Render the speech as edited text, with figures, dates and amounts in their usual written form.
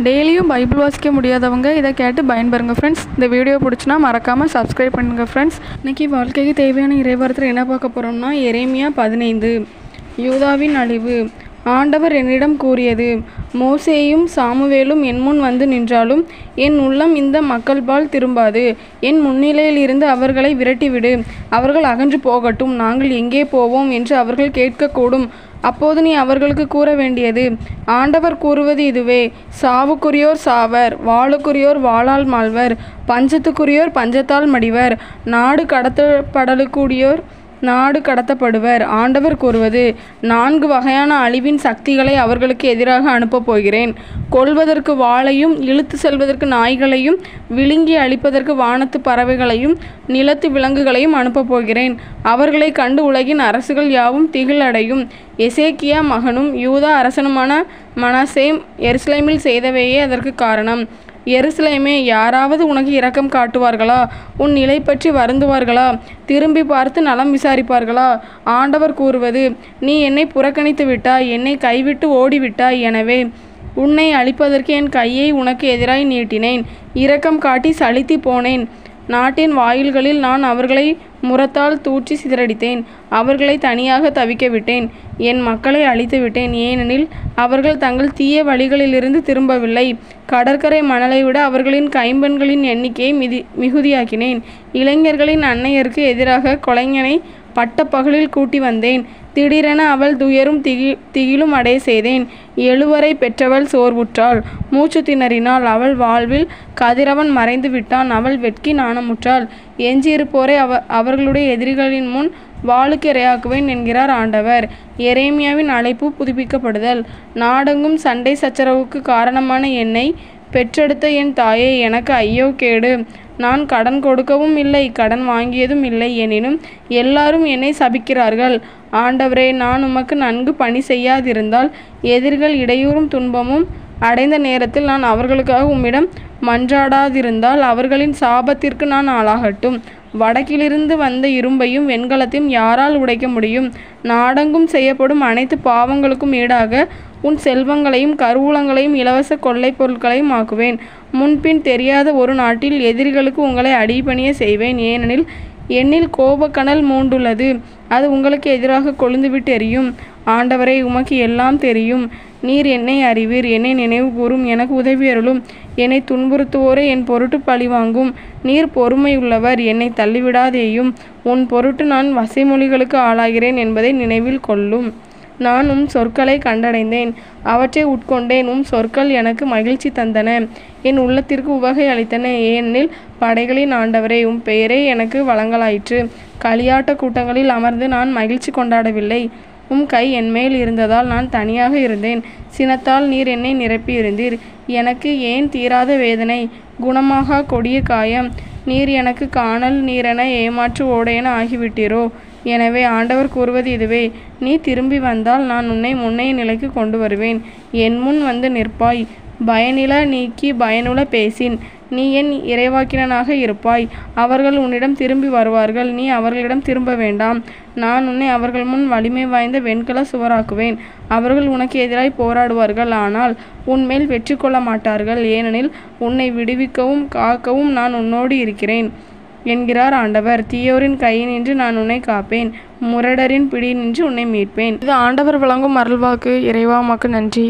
டெய்லியும் பைபிள் வாசிக்க முடியாதவங்க இதை கேட்டு பயன்பெறுங்க ஃப்ரெண்ட்ஸ். இந்த வீடியோ பிடிச்சினா மறக்காமல் சப்ஸ்கிரைப் பண்ணுங்கள் ஃப்ரெண்ட்ஸ். இன்றைக்கி வாழ்க்கைக்கு தேவையான இறைவார்த்தையில் என்ன பார்க்க போகிறோம்னா, எரேமியா 15 யூதாவின் அழிவு. ஆண்டவர் என்னிடம் கூறியது, மோசேயும் சாமுவேலும் என் முன் வந்து நின்றாலும் என் உள்ளம் இந்த மக்கள்பால் திரும்பாது. என் முன்னிலையில் இருந்து அவர்களை விரட்டிவிடு. அவர்கள் அகன்று போகட்டும். நாங்கள் எங்கே போவோம் என்று அவர்கள் கேட்கக்கூடும். அப்போது நீ அவர்களுக்கு கூற வேண்டியது, ஆண்டவர் கூறுவது இதுவே, சாவுக்குரியோர் சாவர், வாளுக்குரியோர் வாளால் மாள்வர், பஞ்சத்துக்குரியோர் பஞ்சத்தால் மடிவர், நாடு கடத்தப்படுவர். ஆண்டவர் கூறுவது, 4 வகையான அழிவின் சக்திகளை அவர்களுக்கு எதிராக அனுப்பப் போகிறேன். கொல்வதற்கு வாளையும், இழுத்து செல்வதற்கு நாய்களையும், விழுங்கி அழிப்பதற்கு வானத்து பறவைகளையும், நிலத்து விலங்குகளையும் அனுப்பப் போகிறேன். அவர்களை கண்டு உலகின் அரசுகள் யாவும் திகிலடையும். எசேக்கியா மகனும் யூதா அரசனுமான மனாசே எருசலேமில் செய்தவையே அதற்கு காரணம். எருசலேமே, யாராவது உனக்கு இரக்கம் காட்டுவார்களா? உன் நிலை பற்றி வருந்துவார்களா? திரும்பி பார்த்து நலம் விசாரிப்பார்களா? ஆண்டவர் கூறுவது, நீ என்னை புறக்கணித்து விட்டாய், என்னை கைவிட்டு ஓடிவிட்டாய். எனவே உன்னை அழிப்பதற்கு என் கையை உனக்கு எதிராய் நீட்டினேன். இரக்கம் காட்டி சலித்து போனேன். நாட்டின் வாயில்களில் நான் அவர்களை முரத்தால் தூற்றி சிதறடித்தேன். அவர்களை தனியாக தவிக்க விட்டேன். என் மக்களை அழித்து விட்டேன். ஏனெனில் அவர்கள் தங்கள் தீய வழிகளிலிருந்து திரும்பவில்லை. கடற்கரை மணலை விட அவர்களின் கைம்பெண்களின் எண்ணிக்கையை மிகுதியாக்கினேன். இளைஞர்களின் அன்னையருக்கு எதிராக கொலைஞனை பட்டப்பகலில் கூட்டி வந்தேன். திடீரென அவள் துயரும் திகிலும் அடைய செய்தேன். 7 வரை பெற்றவள் சோர்வுற்றாள், மூச்சு திணறினாள். அவள் வாழ்வில் கதிரவன் மறைந்து விட்டான். அவள் வெட்கி நாணமுற்றாள். எஞ்சியிருப்போரை அவர்களுடைய எதிரிகளின் முன் வாளுக்கு இரையாக்குவேன் என்கிறார் ஆண்டவர். எரேமியாவின் அழைப்பு புதுப்பிக்கப்படுதல். நாடெங்கும் சண்டை சச்சரவுக்கு காரணமான என்னை பெற்றெடுத்த என் தாயே, எனக்கு ஐயோ கேடு. நான் கடன் கொடுக்கவும் இல்லை, கடன் வாங்கியதும் இல்லை. எனினும் எல்லாரும் என்னை சபிக்கிறார்கள். ஆண்டவரே, நான் உமக்கு நன்கு பணி செய்யாதிருந்தால், எதிரிகள் இடையூறும் துன்பமும் அடைந்த நேரத்தில் நான் அவர்களுக்காக உம்மிடம் மன்றாடாதிருந்தால், அவர்களின் சாபத்திற்கு நான் ஆளாகட்டும். வடக்கிலிருந்து வந்த இரும்பையும் வெண்கலத்தையும் யாரால் உடைக்க முடியும்? நாடெங்கும் செய்யப்படும் அனைத்து பாவங்களுக்கும் ஈடாக உன் செல்வங்களையும் கருவூலங்களையும் இலவச கொள்ளை பொருட்களையும் ஆக்குவேன். முன்பின் தெரியாத ஒரு நாட்டில் எதிரிகளுக்கு உங்களை அடிபணிய செய்வேன். ஏனெனில் என்னில் கோபக்கனல் மூண்டுள்ளது. அது உங்களுக்கு எதிராக கொழுந்துவிட்டு எரியும். ஆண்டவரே, உமக்கு எல்லாம் தெரியும். நீர் என்னை அறிவீர். என்னை நினைவு கூறும். எனக்கு உதவியருளும். என்னை துன்புறுத்துவோரை என் பொருட்டு பழிவாங்கும். நீர் பொறுமையுள்ளவர். என்னை தள்ளிவிடாதேயும். உன் பொருட்டு நான் வசைமொழிகளுக்கு ஆளாகிறேன் என்பதை நினைவில் கொள்ளும். நான் உம் சொற்களை கண்டடைந்தேன், அவற்றை உட்கொண்டேன். உம் சொற்கள் எனக்கு மகிழ்ச்சி தந்தன, என் உள்ளத்திற்கு உவகை அளித்தன. ஏனெனில் படைகளின் ஆண்டவரே, உம் பெயரே எனக்கு வழங்கலாயிற்று. களியாட்ட கூட்டங்களில் அமர்ந்து நான் மகிழ்ச்சி கொண்டாடவில்லை. உம் கை என்மேல் இருந்ததால் நான் தனியாக இருந்தேன். சினத்தால் நீர் என்னை நிரப்பி இருந்தீர். எனக்கு ஏன் தீராத வேதனை, குணமாக கொடிய காயம்? நீர் எனக்கு காணல் நீரென ஏமாற்று ஓடையென ஆகிவிட்டீரோ? எனவே ஆண்டவர் கூறுவது இதுவே, நீ திரும்பி வந்தால் நான் உன்னை முன்னைய நிலைக்கு கொண்டு வருவேன். என் முன் வந்து நிற்பாய். பயனில நீக்கி பயனுள்ள பேசின். நீ என் இறைவாக்கினனாக இருப்பாய். அவர்கள் உன்னிடம் திரும்பி வருவார்கள். நீ அவர்களிடம் திரும்ப வேண்டாம். நான் உன்னை அவர்கள் முன் வலிமை வாய்ந்த வெண்கல சுவராக்குவேன். அவர்கள் உனக்கு எதிராய் போராடுவார்கள், ஆனால் உன்மேல் வெற்றி கொள்ள மாட்டார்கள். ஏனெனில் உன்னை விடுவிக்கவும் காக்கவும் நான் உன்னோடு இருக்கிறேன் என்கிறார் ஆண்டவர். தீயோரின் கையினின்று நான் உன்னை காப்பேன். முரடரின் பிடியினின்று உன்னை மீட்பேன். இது ஆண்டவர் வழங்கும் அருள்வாக்கு. இறைவா, உமக்கு நன்றி.